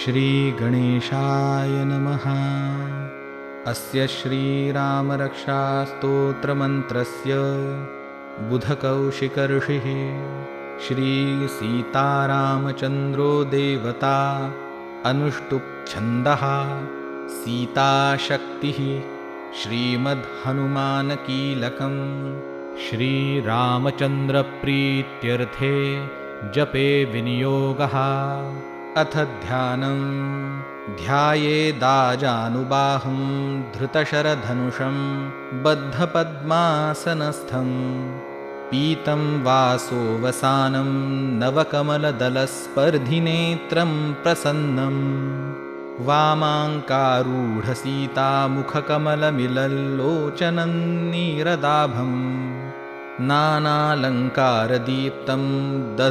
श्रीगणेशाय नमः। अस्य श्रीरामरक्षास्तोत्रमन्त्रस्य बुधकौशिकऋषिः श्रीसीतारामचन्द्रो देवता अनुष्टुप्छन्दः सीताशक्तिः श्रीमद्हनुमानकीलकं श्रीरामचन्द्रप्रीत्यर्थे जपे विनियोगः। अथ ध्यानं ध्यायेदाजानुबाहुं धृतशरधनुषं बद्धपद्मासनस्थं पीतं वासोवसानं नवकमलदलस्पर्धिनेत्रं प्रसन्नं वामाङ्कारूढसीतामुखकमलमिलल्लोचनं नीरदाभं नानालङ्कारदीप्तं